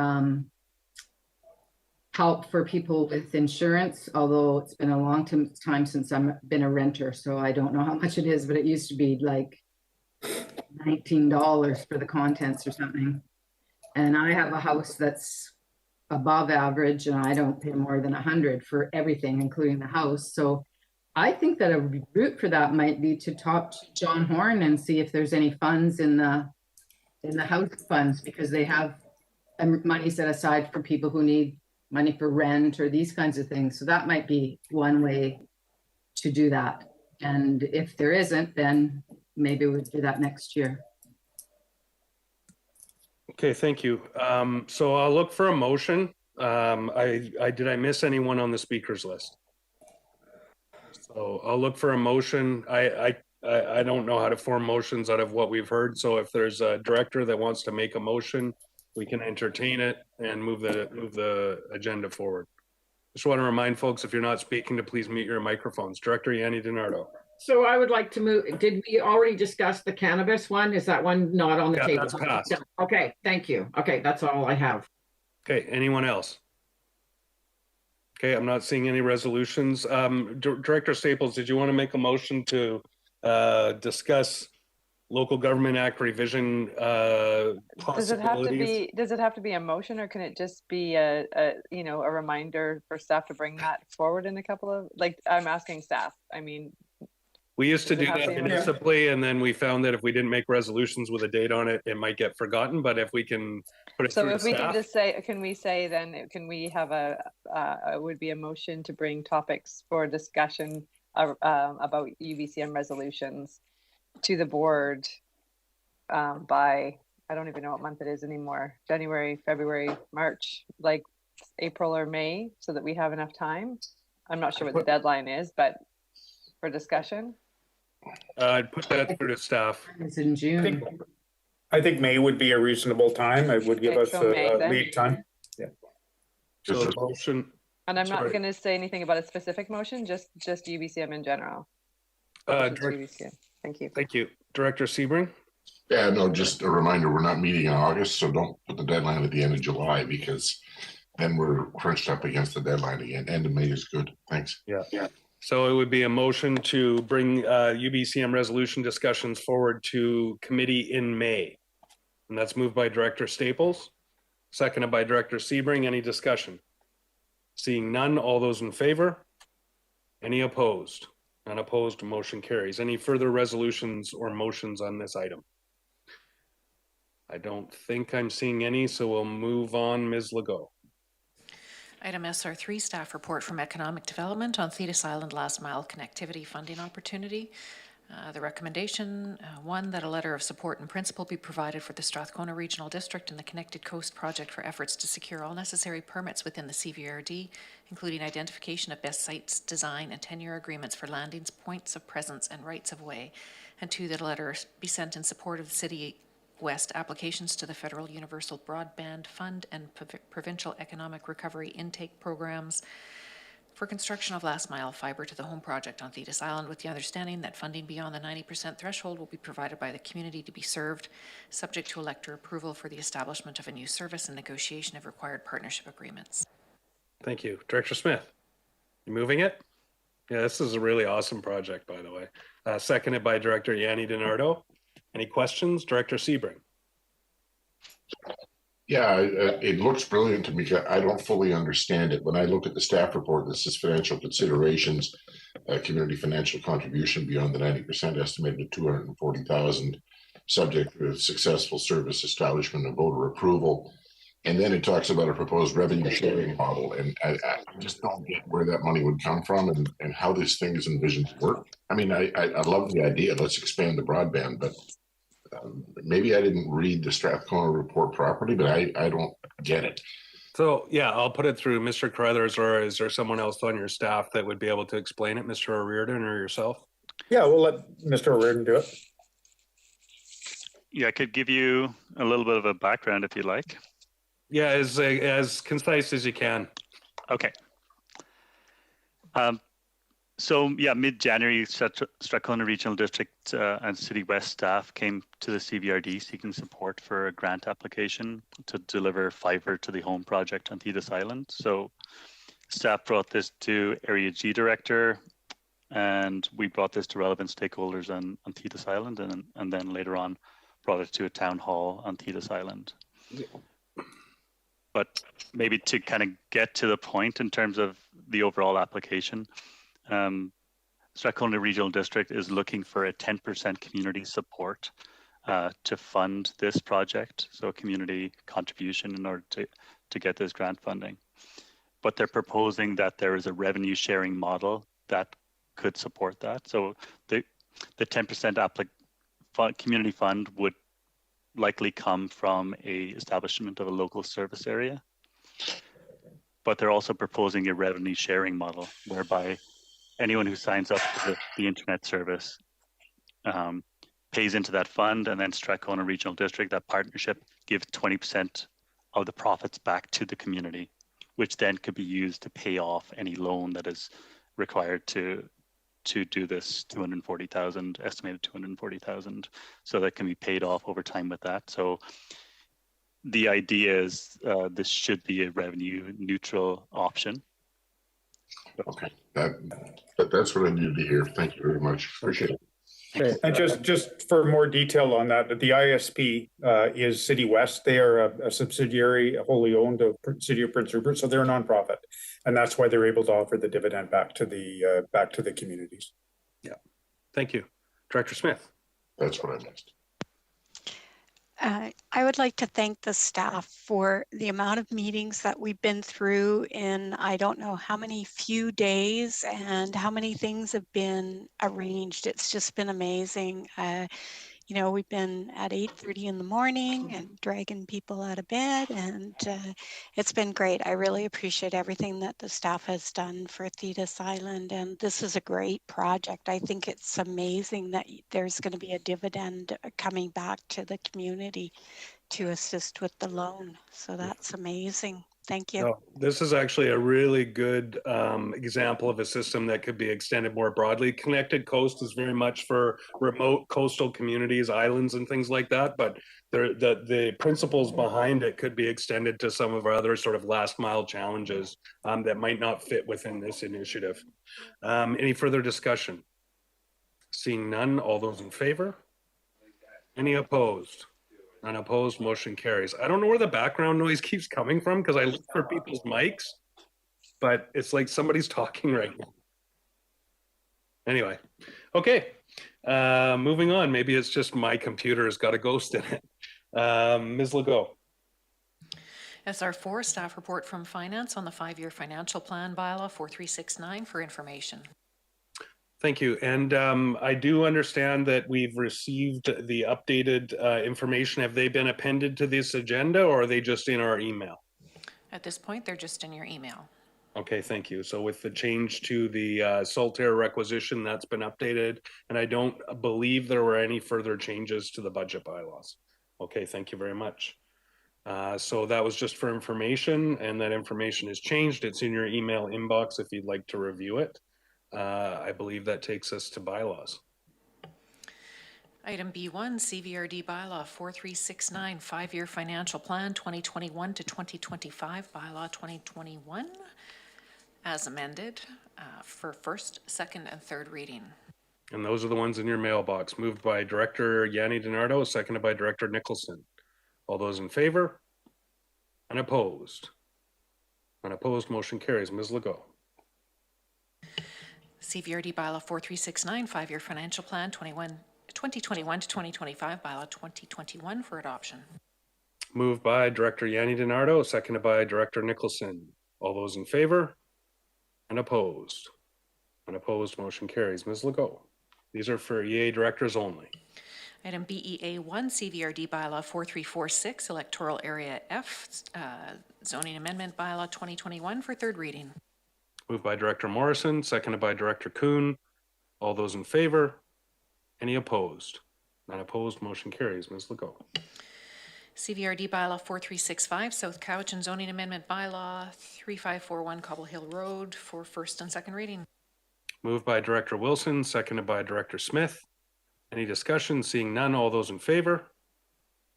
help for people with insurance, although it's been a long time since I've been a renter, so I don't know how much it is, but it used to be like $19 for the contents or something. And I have a house that's above average and I don't pay more than 100 for everything, including the house. So I think that a route for that might be to talk to John Horn and see if there's any funds in the house funds, because they have money set aside for people who need money for rent or these kinds of things. So that might be one way to do that. And if there isn't, then maybe we'll do that next year. Okay, thank you. So I'll look for a motion. Did I miss anyone on the speakers list? So I'll look for a motion. I don't know how to form motions out of what we've heard. So if there's a director that wants to make a motion, we can entertain it and move the agenda forward. Just want to remind folks, if you're not speaking, to please mute your microphones. Director Yanni DiNardo. So I would like to move, did we already discuss the cannabis one? Is that one not on the table? That's passed. Okay, thank you. Okay, that's all I have. Okay, anyone else? Okay, I'm not seeing any resolutions. Director Staples, did you want to make a motion to discuss local government act revision possibilities? Does it have to be a motion, or can it just be a reminder for staff to bring that forward in a couple of, like, I'm asking staff, I mean. We used to Does do it have that to be- municipally, and then we found that if we didn't make resolutions with a date on it, it might get forgotten, but if we can put it So through if to we can staff. just say, can we say then, can we have would be a motion to bring topics for discussion about UBCM resolutions to the board by, I don't even know what month it is anymore, January, February, March, like April or May, so that we have enough time? I'm not sure what the deadline is, but for discussion. I'd put that through to staff. It's in June. I think May would be a reasonable time. It would give Okay, us so May a then. lead time. Yeah. So the motion. And I'm not Sorry. going to say anything about a specific motion, just UBCM in general. Just UBCM. Thank you. Thank you. Director Sebring? Yeah, no, just a reminder, we're not meeting in August, so don't put the deadline at the end of July, because then we're crunched up against the deadline again. End of May is good. Thanks. Yeah. So it would be a motion to bring UBCM resolution discussions forward to committee in May. And that's moved by Director Staples, seconded by Director Sebring. Any discussion? Seeing none, all those in favor? Any opposed? None opposed, motion carries. Any further resolutions or motions on this item? I don't think I'm seeing any, so we'll move on. Ms. Legault. Item SR3, staff report from Economic Development on Thetis Island last mile connectivity funding opportunity. The recommendation, one, that a letter of support in principle be provided for the Strathcona Regional District and the Connected Coast project for efforts to secure all necessary permits within the CVRD, including identification of best sites, design, and tenure agreements for landings, points of presence, and rights of way. And two, that a letter be sent in support of the City West applications to the Federal Universal Broadband Fund and Provincial Economic Recovery Intake Programs for construction of last mile fiber to the home project on Thetis Island, with the understanding that funding beyond the 90% threshold will be provided by the community to be served, subject to elector approval for the establishment of a new service and negotiation of required partnership agreements. Thank you. Director Smith, you moving it? Yeah, this is a really awesome project, by the way. Seconded by Director Yanni DiNardo. Any questions? Director Sebring. Yeah, it looks brilliant to me. I don't fully understand it. When I look at the staff report, this is financial considerations, community financial contribution beyond the 90% estimated at 240,000, subject to successful service establishment and voter approval. And then it talks about a proposed revenue sharing model. And I just don't get where that money would come from and how this thing is envisioned to work. I mean, I love the idea. Let's expand the broadband, but maybe I didn't read the Strathcona report properly, but I don't get it. So yeah, I'll put it through Mr. Carruthers, or is there someone else on your staff that would be able to explain it, Mr. O'Riordan or yourself? Yeah, we'll let Mr. O'Riordan do it. Yeah, I could give you a little bit of a background if you like. Yeah, as concise as you can. Okay. So yeah, mid-January, Strathcona Regional District and City West staff came to the CVRD seeking support for a grant application to deliver fibre to the home project on Thetis Island. So staff brought this to Area G Director, and we brought this to relevant stakeholders on Thetis Island, and then later on brought it to a town hall on Thetis Island. But maybe to kind of get to the point in terms of the overall application, Strathcona Regional District is looking for a 10% community support to fund this project, so a community contribution in order to get this grant funding. But they're proposing that there is a revenue sharing model that could support that. So the 10% community fund would likely come from a establishment of a local service area. But they're also proposing a revenue sharing model whereby anyone who signs up for the internet service pays into that fund, and then Strathcona Regional District, that partnership, gives 20% of the profits back to the community, which then could be used to pay off any loan that is required to do this 240,000, estimated 240,000, so that can be paid off over time with that. So the idea is this should be a revenue neutral option. Okay, that's what I needed to hear. Thank you very much. Appreciate it. Okay. And just for more detail on that, the ISP is City West. They are a subsidiary, wholly owned of City of Prince Rupert, so they're a nonprofit, and that's why they're able to offer the dividend back to the communities. Yeah, thank you, Director Smith. That's what I missed. I would like to thank the staff for the amount of meetings that we've been through in I don't know how many few days and how many things have been arranged. It's just been amazing. You know, we've been at 8:30 in the morning and dragging people out of bed, and it's been great. I really appreciate everything that the staff has done for Thetis Island, and this is a great project. I think it's amazing that there's going to be a dividend coming back to the community to assist with the loan. So that's amazing. Thank you. No, this is actually a really good example of a system that could be extended more broadly. Connected Coast is very much for remote coastal communities, islands, and things like that. But the principles behind it could be extended to some of our other sort of last mile challenges that might not fit within this initiative. Any further discussion? Seeing none, all those in favor? Any opposed? Unopposed, motion carries. I don't know where the background noise keeps coming from because I look for people's mics, but it's like somebody's talking right now. Anyway, okay, moving on. Maybe it's just my computer has got a ghost in it. Ms. Legault. SR4, staff report from finance on the 5-year financial plan bylaw 4369 for information. Thank you. And I do understand that we've received the updated information. Have they been appended to this agenda, or are they just in our email? At this point, they're just in your email. Okay, thank you. So with the change to the Saltair requisition, that's been updated. And I don't believe there were any further changes to the budget bylaws. Okay, thank you very much. So that was just for information, and that information has changed. It's in your email inbox if you'd like to review it. I believe that takes us to bylaws. Item B1, CVRD bylaw 4369, 5-year financial plan 2021 to 2025, bylaw 2021, as amended for first, second, and third reading. And those are the ones in your mailbox. Moved by Director Yanni DiNardo, seconded by Director Nicholson. All those in favor? Unopposed? Unopposed, motion carries. Ms. Legault. CVRD bylaw 4369, 5-year financial plan 2021 to 2025, bylaw 2021 for adoption. Moved by Director Yanni DiNardo, seconded by Director Nicholson. All those in favor? Unopposed? Unopposed, motion carries. Ms. Legault. These are for EA directors only. Item BEA1, CVRD bylaw 4346, electoral area F, zoning amendment bylaw 2021 for third reading. Moved by Director Morrison, seconded by Director Kuhn. All those in favor? Any opposed? None opposed, motion carries. Ms. Legault. CVRD bylaw 4365, South Cowichan zoning amendment bylaw 3541, Cobble Hill Road for first and second reading. Moved by Director Wilson, seconded by Director Smith. Any discussion? Seeing none, all those in favor?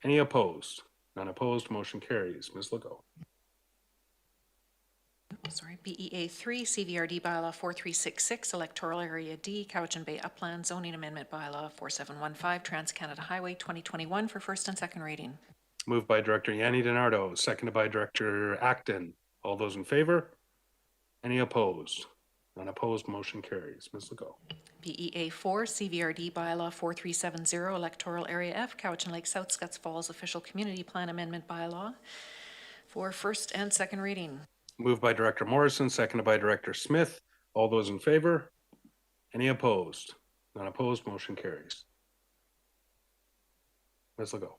Any opposed? None opposed, motion carries. Ms. Legault. Sorry, BEA 3, CVRD bylaw 4366, electoral area D, Cowichan Bay Upland zoning amendment bylaw 4715, Trans-Canada Highway 2021 for first and second reading. Moved by Director Yanni DiNardo, seconded by Director Acton. All those in favor? Any opposed? None opposed, motion carries. Ms. Legault. BEA 4, CVRD bylaw 4370, electoral area F, Cowichan Lake South, Scotts Falls official community plan amendment bylaw for first and second reading. Moved by Director Morrison, seconded by Director Smith. All those in favor? Any opposed? None opposed, motion carries. Ms. Legault.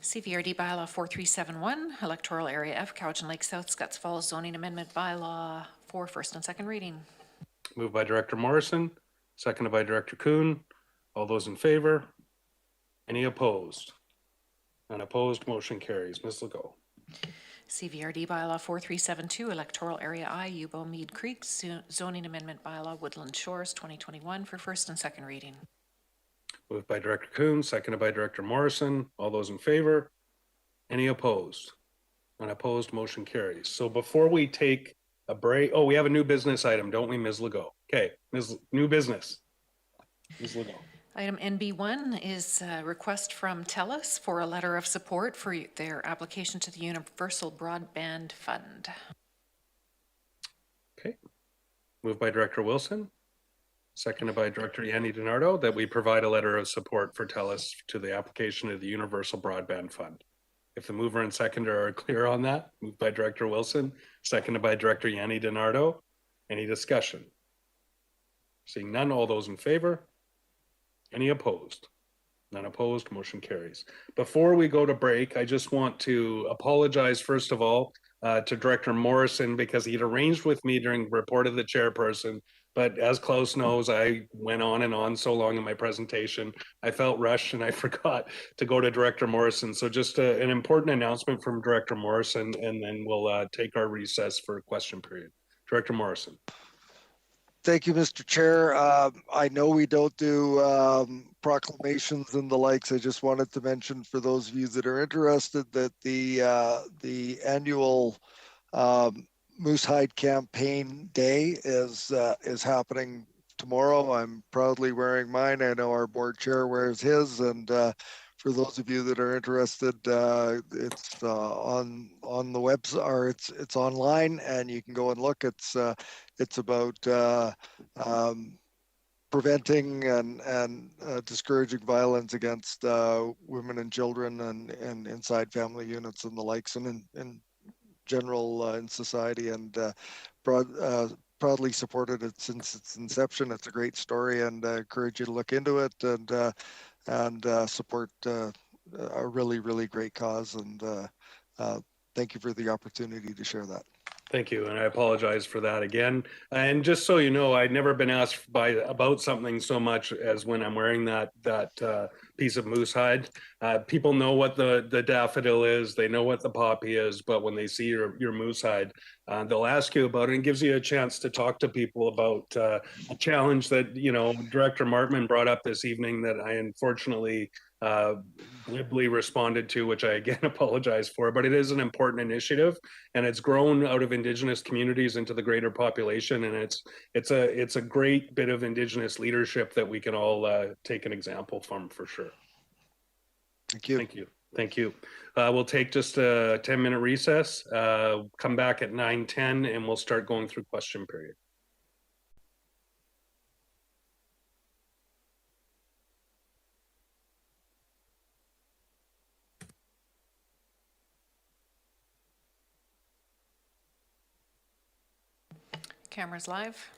CVRD bylaw 4371, electoral area F, Cowichan Lake South, Scotts Falls zoning amendment bylaw for first and second reading. Moved by Director Morrison, seconded by Director Kuhn. All those in favor? Any opposed? None opposed, motion carries. Ms. Legault. CVRD bylaw 4372, electoral area I, Yubo Mead Creek, zoning amendment bylaw Woodland Shores 2021 for first and second reading. Moved by Director Kuhn, seconded by Director Morrison. All those in favor? Any opposed? Unopposed, motion carries. So before we take a break, oh, we have a new business item, don't we, Ms. Legault? Okay, new business. Ms. Legault. Item NB1 is a request from TELUS for a letter of support for their application to the Universal Broadband Fund. Okay. Moved by Director Wilson, seconded by Director Yanni DiNardo, that we provide a letter of support for TELUS to the application of the Universal Broadband Fund. If the mover and seconder are clear on that, moved by Director Wilson, seconded by Director Yanni DiNardo. Any discussion? Seeing none, all those in favor? Any opposed? None opposed, motion carries. Before we go to break, I just want to apologize, first of all, to Director Morrison, because he'd arranged with me during report of the chairperson, but as Klaus knows, I went on and on so long in my presentation, I felt rushed and I forgot to go to Director Morrison. So just an important announcement from Director Morrison, and then we'll take our recess for question period. Director Morrison. Thank you, Mr. Chair. I know we don't do proclamations and the likes. I just wanted to mention for those of you that are interested that the annual Moose Hide Campaign Day is happening tomorrow. I'm proudly wearing mine. I know our board chair wears his, and for those of you that are interested, it's on the website, or it's online, and you can go and look. It's about preventing and discouraging violence against women and children and inside family units and the likes, and in general in society, and proudly supported it since its inception. It's a great story, and I encourage you to look into it and support a really, really great cause. And thank you for the opportunity to share that. Thank you, and I apologize for that again. And just so you know, I'd never been asked about something so much as when I'm wearing that piece of moose hide. People know what the daffodil is, they know what the poppy is, but when they see your moose hide, they'll ask you about it, and gives you a chance to talk to people about a challenge that Director Martman brought up this evening that I unfortunately glibly responded to, which I again apologize for, but it is an important initiative, and it's grown out of Indigenous communities into the greater population, and it's a great bit of Indigenous leadership that we can all take an example from, for sure. Thank you. Thank you. Thank you. We'll take just a 10-minute recess, come back at 9:10, and we'll start going through question period. Cameras live.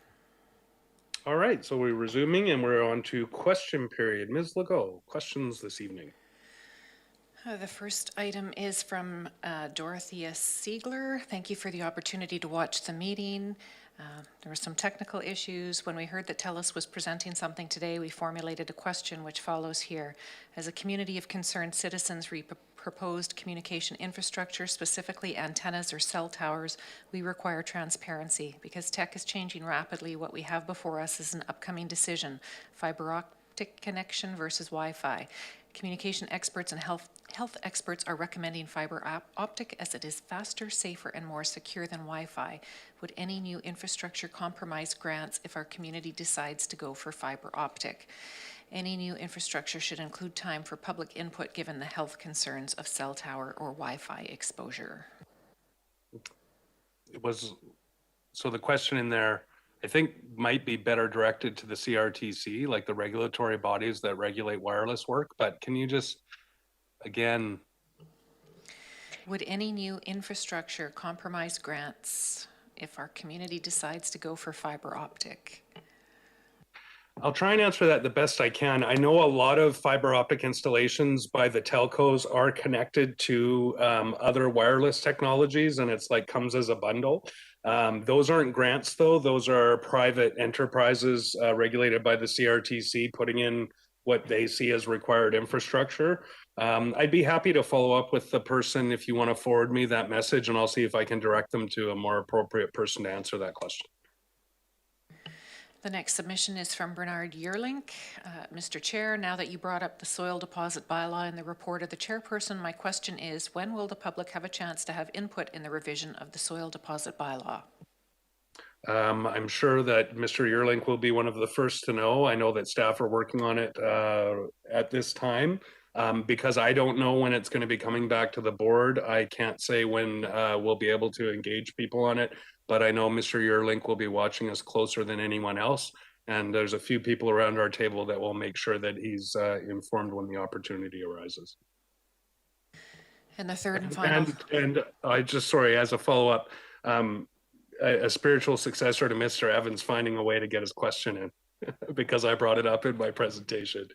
All right, so we're resuming and we're on to question period. Ms. Legault, questions this evening. The first item is from Dorothea Siegler. Thank you for the opportunity to watch the meeting. There were some technical issues. When we heard that TELUS was presenting something today, we formulated a question which follows here. As a community of concerned citizens proposed communication infrastructure, specifically antennas or cell towers, we require transparency. Because tech is changing rapidly, what we have before us is an upcoming decision: fiber optic connection versus Wi-Fi. Communication experts and health experts are recommending fiber optic as it is faster, safer, and more secure than Wi-Fi. Would any new infrastructure compromise grants if our community decides to go for fiber optic? Any new infrastructure should include time for public input given the health concerns of cell tower or Wi-Fi exposure. So the question in there, I think, might be better directed to the CRTC, like the regulatory bodies that regulate wireless work. But can you just, again... Would any new infrastructure compromise grants if our community decides to go for fiber optic? I'll try and answer that the best I can. I know a lot of fiber optic installations by the telcos are connected to other wireless technologies, and it's like comes as a bundle. Those aren't grants, though. Those are private enterprises regulated by the CRTC putting in what they see as required infrastructure. I'd be happy to follow up with the person if you want to forward me that message, and I'll see if I can direct them to a more appropriate person to answer that question. The next submission is from Bernard Yearlink. Mr. Chair, now that you brought up the soil deposit bylaw in the report of the chairperson, my question is, when will the public have a chance to have input in the revision of the soil deposit bylaw? I'm sure that Mr. Yearlink will be one of the first to know. I know that staff are working on it at this time. Because I don't know when it's going to be coming back to the board, I can't say when we'll be able to engage people on it. But I know Mr. Yearlink will be watching us closer than anyone else. And there's a few people around our table that will make sure that he's informed when the opportunity arises. And the third and final. And I just, sorry, as a follow-up, a spiritual successor to Mr. Evans finding a way to get his question in because I brought it up in my presentation.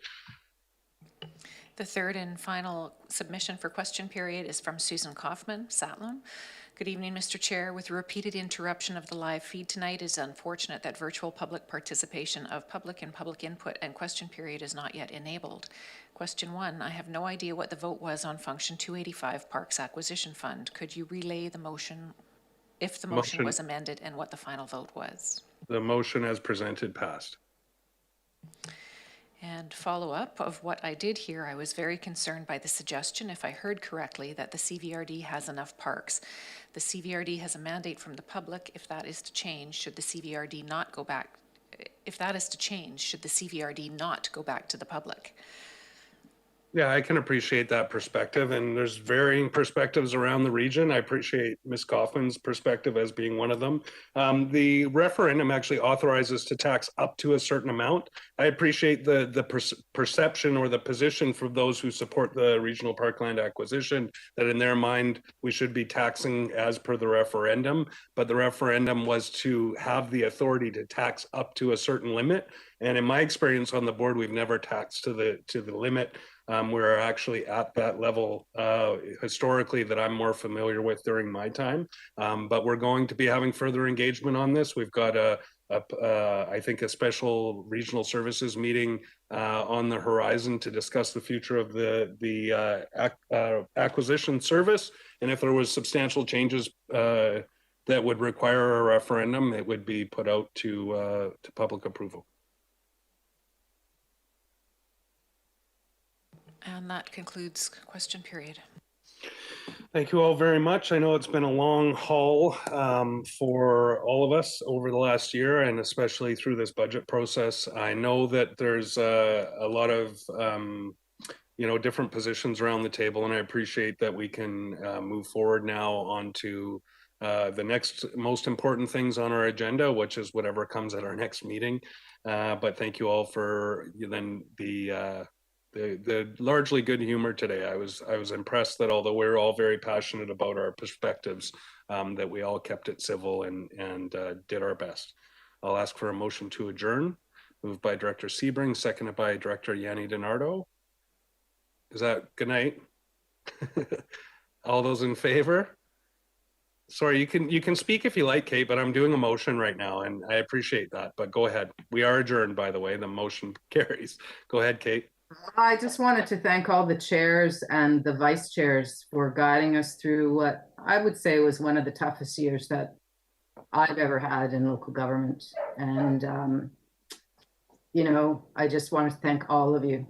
The third and final submission for question period is from Susan Kaufman, Satlum. Good evening, Mr. Chair. With the repeated interruption of the live feed tonight, it is unfortunate that virtual public participation of public and public input and question period is not yet enabled. Question 1, I have no idea what the vote was on Function 285 Parks Acquisition Fund. Could you relay the motion, if the motion was amended, and what the final vote was? The motion as presented passed. And follow-up of what I did hear, I was very concerned by the suggestion, if I heard correctly, that the CVRD has enough parks. The CVRD has a mandate from the public. If that is to change, should the CVRD not go back? If that is to change, should the CVRD not go back to the public? Yeah, I can appreciate that perspective, and there's varying perspectives around the region. I appreciate Ms. Kaufman's perspective as being one of them. The referendum actually authorizes to tax up to a certain amount. I appreciate the perception or the position for those who support the regional parkland acquisition, that in their mind, we should be taxing as per the referendum, but the referendum was to have the authority to tax up to a certain limit. And in my experience on the board, we've never taxed to the limit. We're actually at that level historically that I'm more familiar with during my time. But we're going to be having further engagement on this. We've got I think a special regional services meeting on the horizon to discuss the future of the acquisition service. And if there was substantial changes that would require a referendum, it would be put out to public approval. And that concludes question period. Thank you all very much. I know it's been a long haul for all of us over the last year, and especially through this budget process. I know that there's a lot of different positions around the table, and I appreciate that we can move forward now onto the next most important things on our agenda, which is whatever comes at our next meeting. But thank you all for the largely good humor today. I was impressed that although we're all very passionate about our perspectives, that we all kept it civil and did our best. I'll ask for a motion to adjourn. Moved by Director Sebring, seconded by Director Yanni DiNardo. Is that good night? All those in favor? Sorry, you can speak if you like, Kate, but I'm doing a motion right now and I appreciate that, but go ahead. We are adjourned, by the way. The motion carries. Go ahead, Kate. I just wanted to thank all the chairs and the vice chairs for guiding us through what I would say was one of the toughest years that I've ever had in local government. And, you know, I just want to thank all of you.